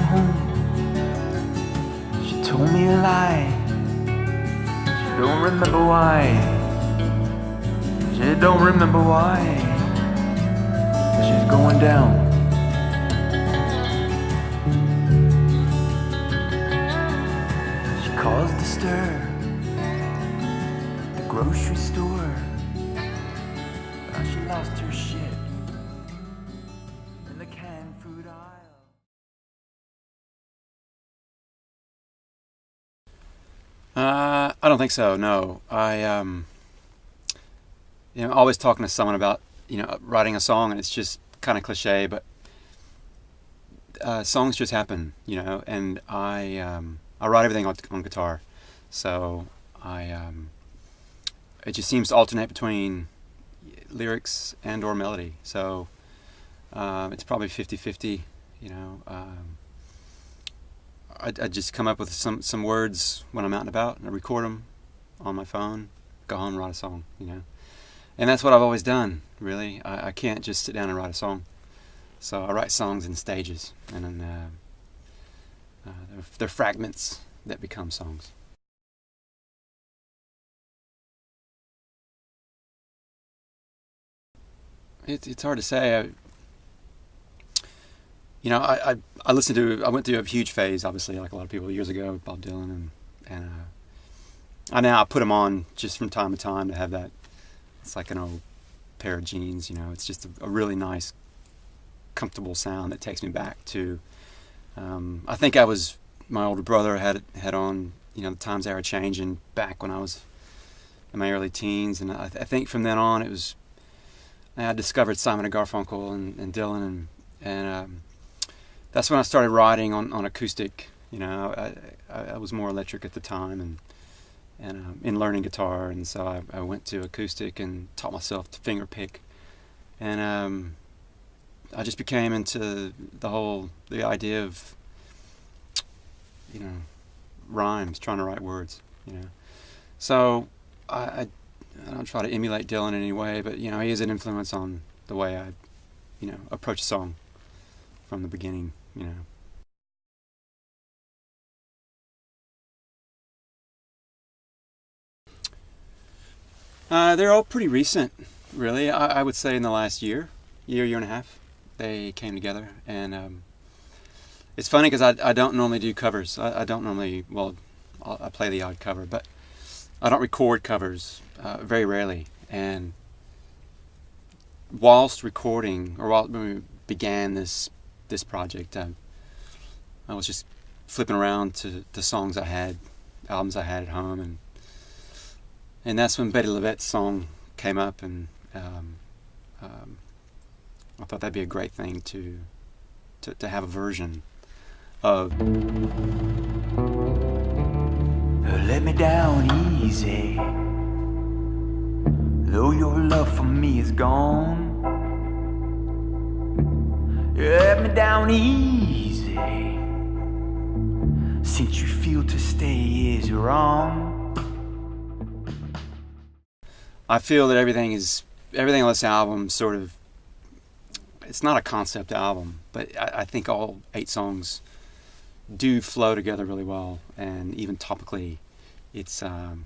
home. She told me a lie. She don't remember why. She don't remember why. She's going down. She caused a stir. The grocery store. She lost her shit in the canned food aisle. I don't think so. No, always talking to someone about writing a song, and it's just kind of cliche, but songs just happen, and I write everything on guitar, so it just seems to alternate between lyrics and or melody, so it's probably 50-50. I just come up with some words when I'm out and about, and I record them on my phone, go home and write a song, and that's what I've always done, really. I can't just sit down and write a song, so I write songs in stages, and then they're fragments that become songs. It's hard to say. I listened to. I went through a huge phase, obviously, like a lot of people years ago, with Bob Dylan, and I now put them on just from time to time to have that. It's like an old pair of jeans, It's just a really nice, comfortable sound that takes me back to. I think my older brother had on, the times they were changing back when I was in my early teens, and I think from then on it was. I discovered Simon and Garfunkel and Dylan, and that's when I started writing on acoustic. I was more electric at the time, and in learning guitar, and so I went to acoustic and taught myself to finger pick, and I just became into the idea of rhymes, trying to write words. So I don't try to emulate Dylan in any way, but he is an influence on the way I approach a song from the beginning. They're all pretty recent, really. I would say in the last year and a half, they came together, and it's funny because I don't normally do covers. I don't normally, I play the odd cover, but I don't record covers very rarely. And whilst recording, or when we began this project, I was just flipping around to the songs I had, albums I had at home, and that's when Betty LaVette's song came up, and I thought that'd be a great thing to have a version of. Let me down easy, though your love for me is gone. Let me down easy, since you feel to stay is wrong. I feel that everything on this album sort of, it's not a concept album, but I think all 8 songs do flow together really well, and even topically, it's a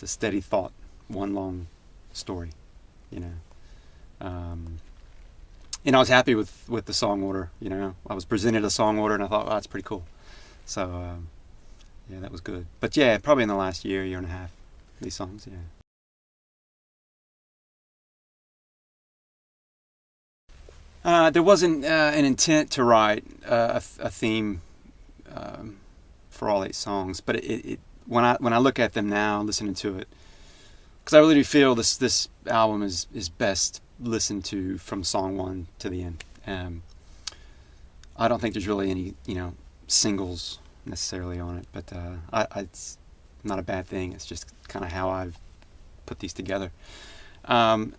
steady thought, one long story, And I was happy with the song order, I was presented a song order, and I thought, that's pretty cool. So yeah, that was good. But yeah, probably in the last year and a half, these songs, yeah. There wasn't an intent to write a theme for all 8 songs, but when I look at them now, listening to it, because I really do feel this album is best listened to from song 1 to the end. I don't think there's really any singles necessarily on it, but it's not a bad thing. It's just kind of how I've put these together.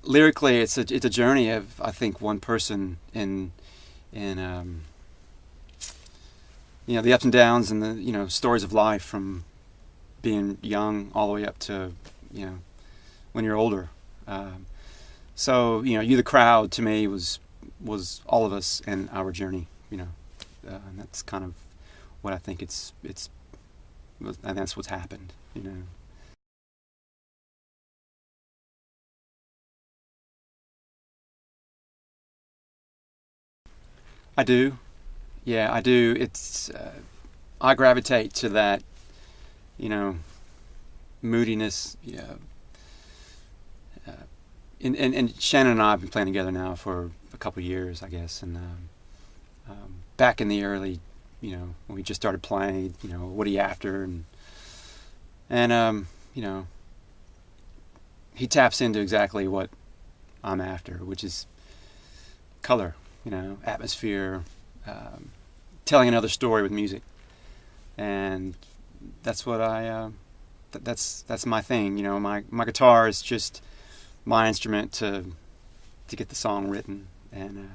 Lyrically, it's a journey of, I think, one person in the ups and downs and the stories of life, from being young all the way up to when you're older. So You the Crowd to me was all of us and our journey and that's kind of what I think and that's what's happened, I do. Yeah, I do. I gravitate to that, moodiness. Yeah. And Shannon and I have been playing together now for a couple of years, I guess. And back in the early, when we just started playing, what are you after? And he taps into exactly what I'm after, which is color, atmosphere, telling another story with music. And that's what that's my thing. My guitar is just my instrument to get the song written, and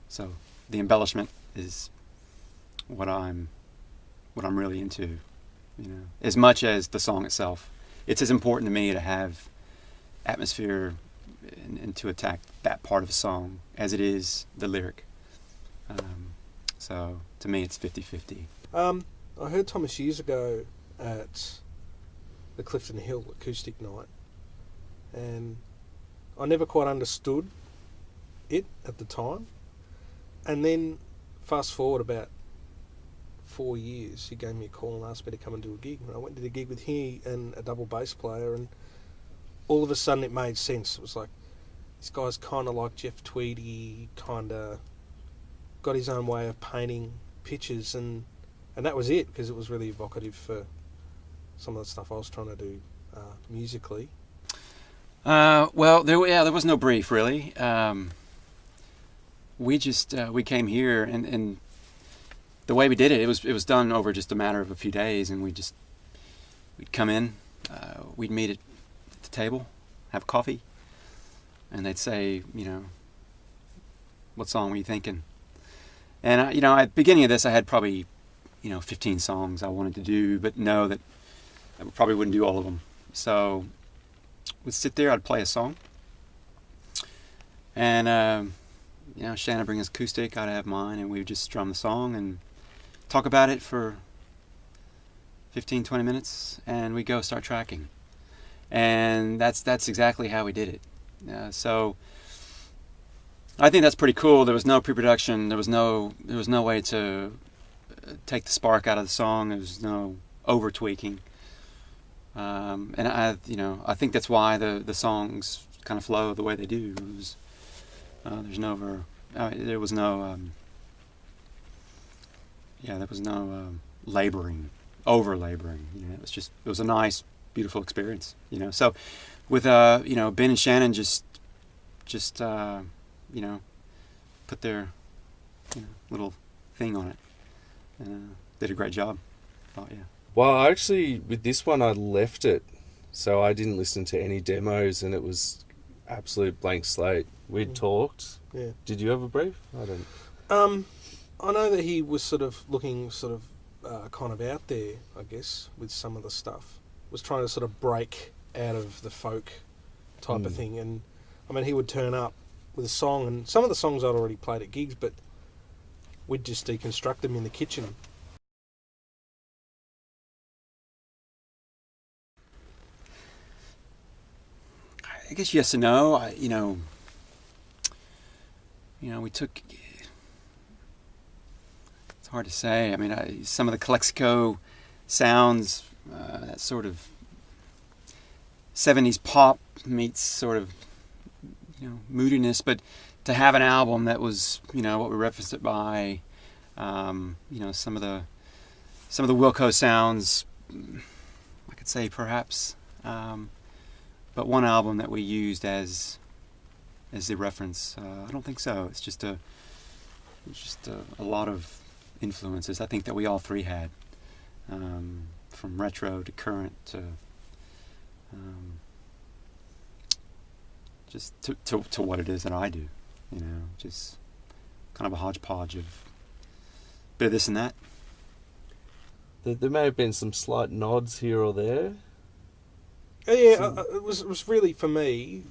so the embellishment is what I'm really into, as much as the song itself. It's as important to me to have atmosphere and to attack that part of a song as it is the lyric. So to me it's 50-50. I heard Thomas years ago at the Clifton Hill acoustic night, and I never quite understood it at the time. And then fast forward about 4 years, he gave me a call and asked me to come and do a gig. And I went to the gig with him and a double bass player, and all of a sudden it made sense. It was like, this guy's kind of like Jeff Tweedy, kind of got his own way of painting pictures, and that was it, because it was really evocative for some of the stuff I was trying to do musically. Well, there was no brief really. We came here, and the way we did it was done over just a matter of a few days, and we'd come in, we'd meet at the table, have coffee, and they'd say, what song were you thinking? And at the beginning of this, I had probably 15 songs I wanted to do, but know that I probably wouldn't do all of them. So we'd sit there, I'd play a song, and Shannon would bring his acoustic, I'd have mine, and we would just strum the song and talk about it for 15-20 minutes, and we'd go start tracking. And that's exactly how we did it. So I think that's pretty cool. There was no pre-production. There was no way to take the spark out of the song. There was no over tweaking. And I think that's why the songs kind of flow the way they do. There was no laboring, over laboring. It was a nice, beautiful experience. So with Ben and Shannon just put their little thing on it, and did a great job. Yeah. Well, actually, with this one, I left it, so I didn't listen to any demos, and it was absolute blank slate. We'd talked. Yeah. Did you have a brief? I don't. I know that he was sort of looking kind of out there, I guess, with some of the stuff. Was trying to sort of break out of the folk type of thing, and I mean, he would turn up with a song, and some of the songs I'd already played at gigs, but we'd just deconstruct them in the kitchen. I guess yes and no. We took. It's hard to say. I mean, some of the Calexico sounds, that sort of 70s pop meets sort of moodiness, but to have an album that was what we referenced it by, some of the Wilco sounds, I could say perhaps. But one album that we used as the reference, I don't think so. It's just a lot of influences I think that we all three had, from retro to current to just to what it is that I do, just kind of a hodgepodge of bit of this and that. There may have been some slight nods here or there. Yeah, it was really, for me,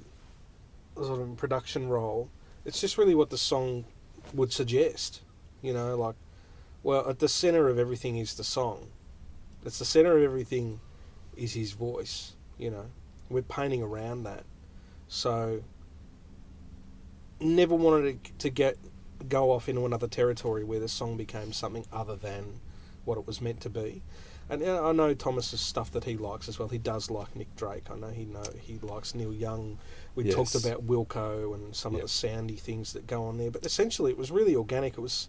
sort of a production role. It's just really what the song would suggest. You know, like, well, at the centre of everything is the song. It's the centre of everything is his voice, you know. We're painting around that. So, never wanted to go off into another territory where the song became something other than what it was meant to be. And I know Thomas's stuff that he likes as well. He does like Nick Drake. I know he likes Neil Young. We talked about Wilco and some of the soundy things that go on there. But essentially, it was really organic. It was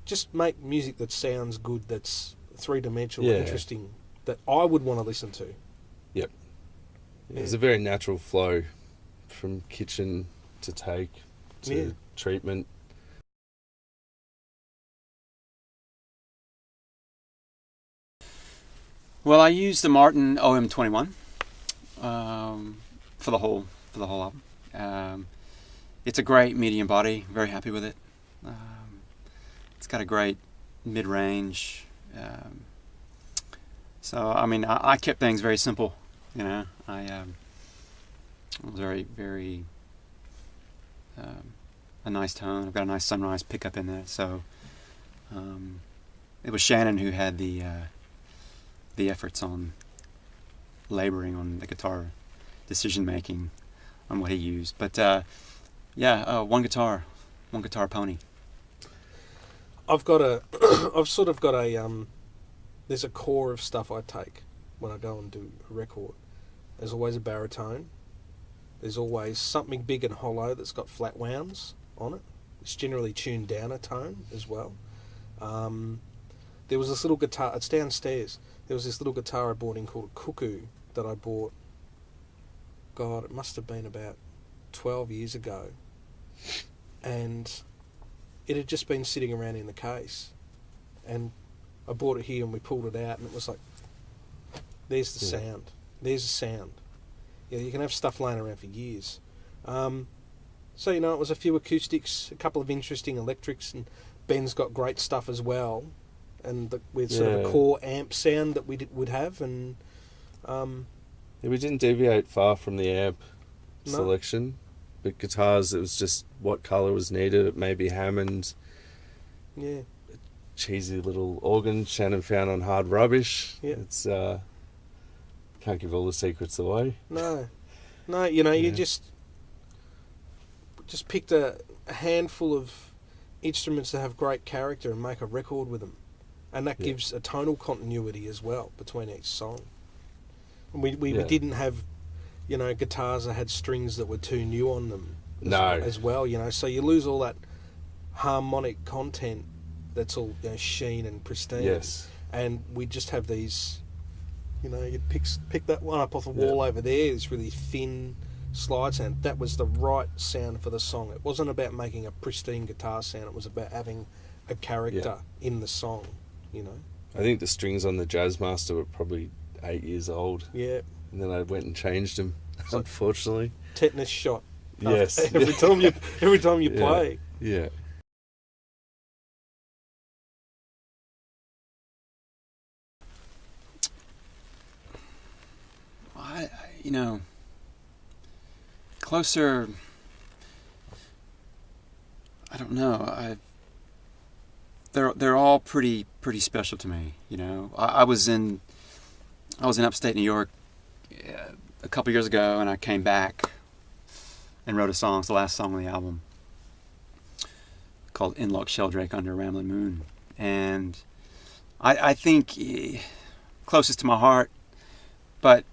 just make music that sounds good, that's three-dimensional, interesting, that I would want to listen to. Yep. Yeah. It's a very natural flow from kitchen to take to treatment. Well, I used the Martin OM21 for the whole album. It's a great medium body. Very happy with it. It's got a great mid-range. So I mean, I kept things very simple. You know, I was very a nice tone. I've got a nice Sunrise pickup in there. So it was Shannon who had the efforts on laboring on the guitar decision making on what he used. But one guitar pony. I've sort of got a there's a core of stuff I take when I go and do a record. There's always a baritone. There's always something big and hollow that's got flat wounds on it. It's generally tuned down a tone as well. There was this little guitar, it's downstairs. There was this little guitar I bought in called a Cuckoo that I bought, God, it must have been about 12 years ago. And it had just been sitting around in the case. And I bought it here and we pulled it out and it was like, there's the sound. There's the sound. Yeah, you can have stuff laying around for years. So, you know, it was a few acoustics, a couple of interesting electrics, and Ben's got great stuff as well. And with sort of a core amp sound that we would have. And we didn't deviate far from the amp selection. But guitars, it was just what colour was needed. Maybe Hammond. Yeah. A cheesy little organ Shannon found on Hard Rubbish. Yeah. It's can't give all the secrets away. No, you know, you just picked a handful of instruments that have great character and make a record with them. And that gives a tonal continuity as well between each song. And we didn't have, you know, guitars that had strings that were too new on them as well, you know. So you lose all that harmonic content that's all, you know, sheen and pristine. Yes. And we just have these, you know, you pick that one up off the wall over there, this really thin slide sound. That was the right sound for the song. It wasn't about making a pristine guitar sound. It was about having a character in the song, you know. I think the strings on the Jazzmaster were probably 8 years old. Yeah. And then I went and changed them, unfortunately. Tetanus shot. Yes. Every time you play. Yeah. You know, closer, I don't know. They're all pretty special to me. You know, I was in upstate New York a couple years ago, and I came back and wrote a song. It's the last song on the album, called "Inlock Sheldrake Under a Ramblin' Moon," and I think closest to my heart, but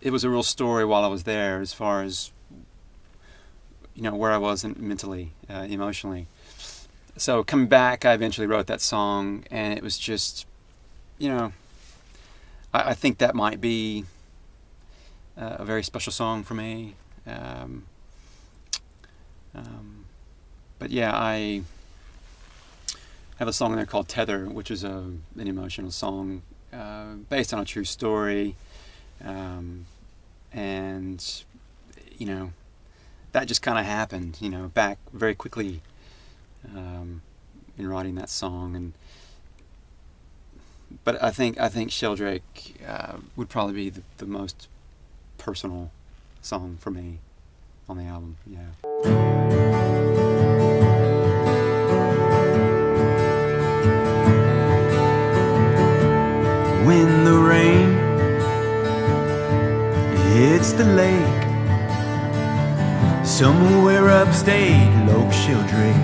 it was a real story while I was there, as far as, you know, where I was mentally, emotionally. So coming back, I eventually wrote that song, and it was just, you know, I think that might be a very special song for me. But yeah, I have a song there called Tether, which is an emotional song based on a true story. And, you know, that just kind of happened, you know, back very quickly in writing that song. But I think Sheldrake would probably be the most personal song for me on the album. Yeah. it's the lake, somewhere upstate, Loch Sheldrake.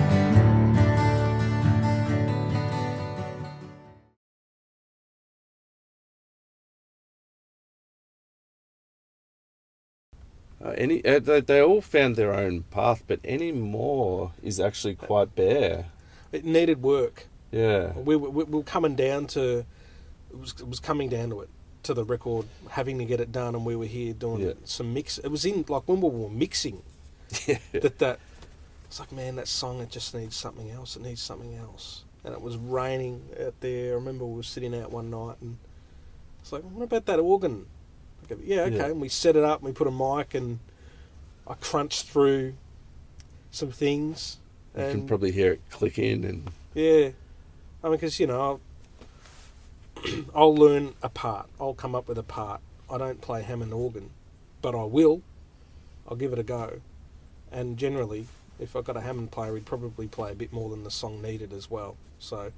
They all found their own path, but any more is actually quite bare. It needed work. Yeah. We were coming down to it was coming down to it, to the record, having to get it done, and we were here doing some mix. It was in like when we were mixing that it's like, man, that song, it just needs something else. It needs something else. And it was raining out there. I remember we were sitting out one night, and it's like, what about that organ? I go, yeah, okay. Yeah. And we set it up, and we put a mic, and I crunched through some things. You And can probably hear it click in, and yeah, I mean, because I'll learn a part. I'll come up with a part. I don't play Hammond organ, but I will. I'll give it a go. And generally, if I've got a Hammond player, he'd probably play a bit more than the song needed as well. So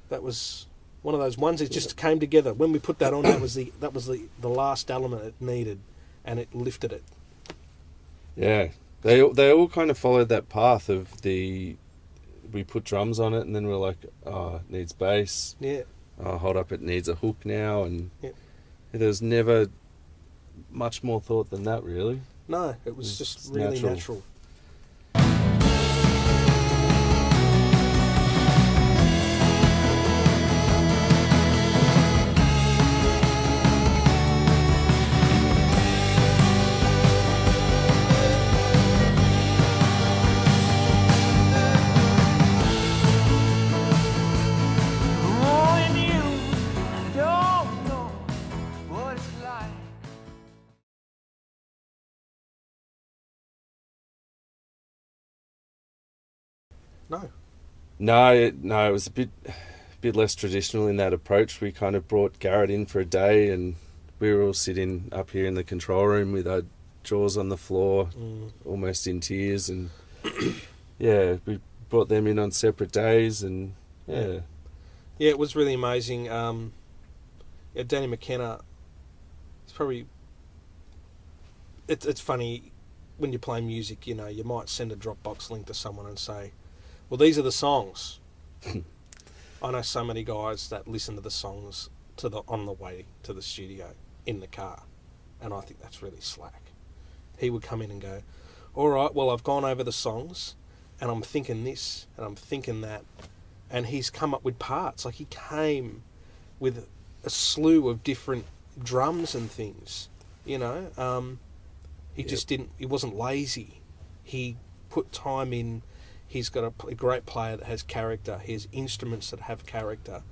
that was one of those ones that just came together. When we put that on, that was the last element it needed, and it lifted it. yeah, they all kind of followed that path of we put drums on it, and then we're like, oh, it needs bass. Yeah. Oh, hold up, it needs a hook now, and Yeah. there was never much more thought than that, really. No, it was It's just really natural. Only you don't know what it's like. No. No, it was a bit less traditional in that approach. We kind of brought Garrett in for a day, and we were all sitting up here in the control room with our jaws on the floor, almost in tears, and yeah, we brought them in on separate days, and yeah. Yeah, it was really amazing. Danny McKenna, it's probably... It's funny, when you play music, you might send a Dropbox link to someone and say, well, these are the songs. I know so many guys that listen to the songs on the way to the studio, in the car, and I think that's really slack. He would come in and go, all right, well, I've gone over the songs, and I'm thinking this, and I'm thinking that, and he's come up with parts. Like, he came with a slew of different drums and things, He just didn't, he wasn't lazy. He put time in. He's got a great player that has character. He has instruments that have character.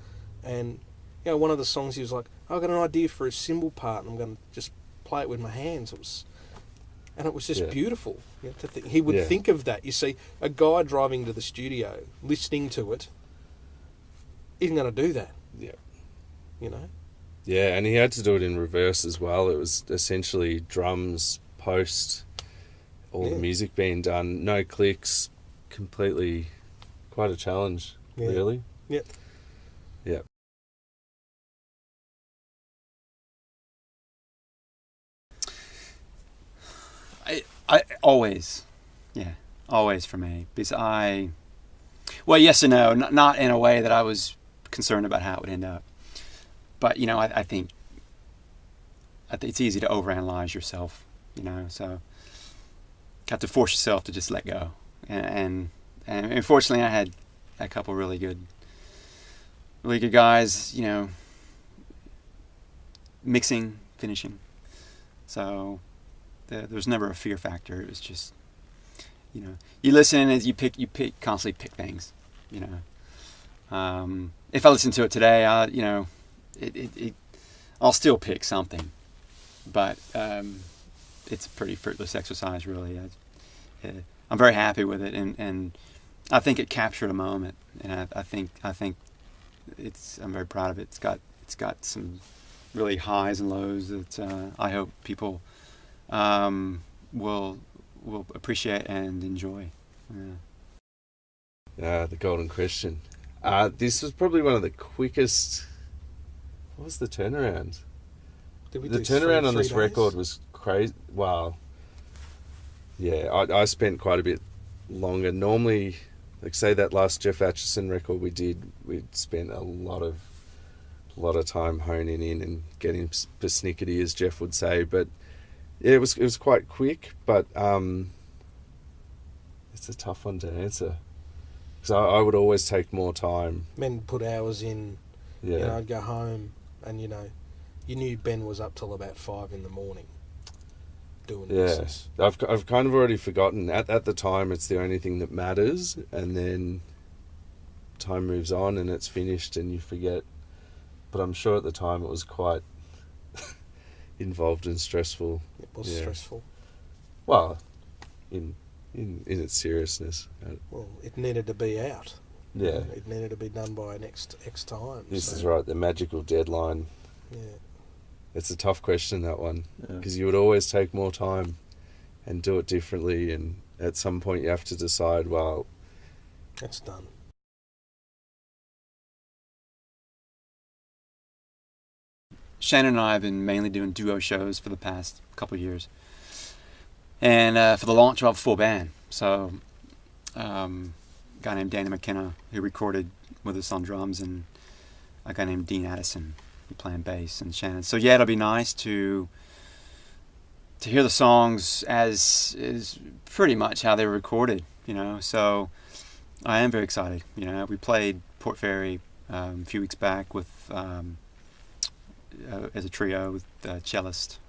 And, one of the songs he was like, I've got an idea for a cymbal part, and I'm going to just play it with my hands. It was just beautiful. He would think of that. You see, a guy driving to the studio, listening to it, isn't going to do that. Yeah. Yeah, and he had to do it in reverse as well. It was essentially drums, post, all the music being done, no clicks, completely quite a challenge, really. Yep. Yeah. I always for me, because well, yes and no, not in a way that I was concerned about how it would end up, but I think it's easy to overanalyze yourself, so have to force yourself to just let go, and unfortunately I had a couple really good guys, mixing, finishing, so there's never a fear factor. It was just, you listen and you constantly pick things, if I listen to it today, I'll still pick something, but it's a pretty fruitless exercise, really. I'm very happy with it, and I think it captured a moment, and I think I'm very proud of it. It's got some really highs and lows that I hope people will appreciate and enjoy. The Golden Question. This was probably one of the quickest. What was the turnaround? Did we The do turnaround on three this days? record was crazy. Wow. Yeah, I spent quite a bit longer. Normally, like say that last Jeff Atchison record we'd spent a lot of time honing in and getting persnickety, as Jeff would say. But yeah, it was quite quick. But it's a tough one to answer because I would always take more time. Men put hours in. Yeah. You know, I'd go home and, you know, you knew Ben was up till about 5 in the morning doing this. I've kind of already forgotten. At the time, it's the only thing that matters, and then time moves on and it's finished and you forget. But I'm sure at the time it was quite involved and stressful. It was stressful. Well, in its seriousness. Well, it needed to be out. Yeah. It needed to be done by next X time. This is right, the magical deadline. Yeah. It's a tough question, that one, Yeah. because you would always take more time and do it differently, and at some point you have to decide, well, That's done. Shannon and I have been mainly doing duo shows for the past couple of years, and for the launch of our full band. So, a guy named Danny McKenna who recorded with us on drums, and a guy named Dean Addison who playing bass, and Shannon. So yeah, it'll be nice to hear the songs as is pretty much how they were recorded, you know. So I am very excited. You know, we played Port Fairy a few weeks back with. As a trio with cellist,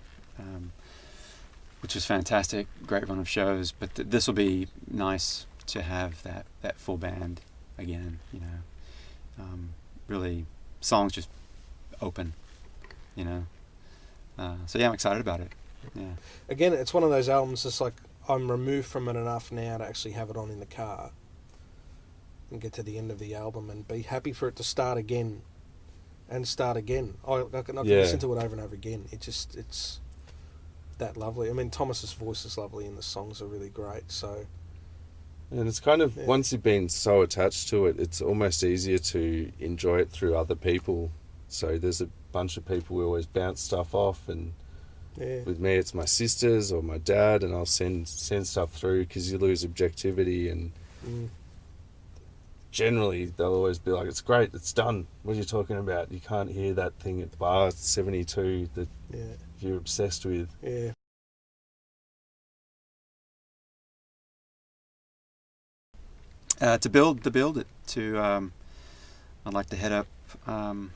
which was fantastic, great run of shows. But this will be nice to have that full band again. You know, really songs just open. You know, so yeah, I'm excited about it. Yeah. Again, it's one of those albums. It's like I'm removed from it enough now to actually have it on in the car and get to the end of the album and be happy for it to start again. And start again. I can listen to it over and over again. It's that lovely. I mean, Thomas's voice is lovely and the songs are really great. So, and it's kind of, once you've been so attached to it, it's almost easier to enjoy it through other people. So there's a bunch of people we always bounce stuff off, and with me it's my sisters or my dad, and I'll send stuff through because you lose objectivity, and generally they'll always be like, it's great, it's done, what are you talking about? You can't hear that thing at the bar 72 that you're obsessed with. Yeah. To build it, I'd like to head up the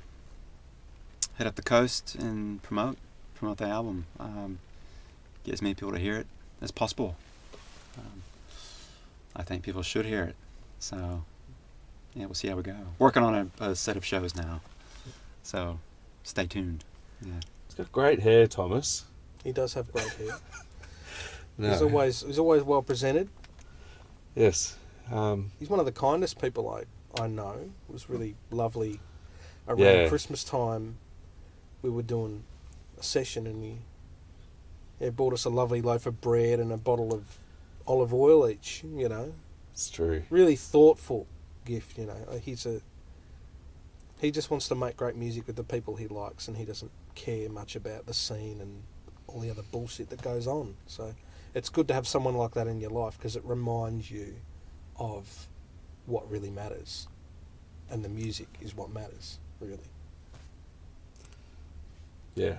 coast and promote the album, get as many people to hear it as possible. I think people should hear it, so yeah, we'll see how we go. Working on a set of shows now, so stay tuned. Yeah. He's got great hair, Thomas. He does have great hair. No. He's always well presented. Yes. He's one of the kindest people I know. It was really lovely. Around Christmas time, we were doing a session, and he bought us a lovely loaf of bread and a bottle of olive oil each. You know, it's true. Really thoughtful gift. You know, he just wants to make great music with the people he likes, and he doesn't care much about the scene and all the other bullshit that goes on. So it's good to have someone like that in your life, because it reminds you of what really matters, and the music is what matters, really. Yeah.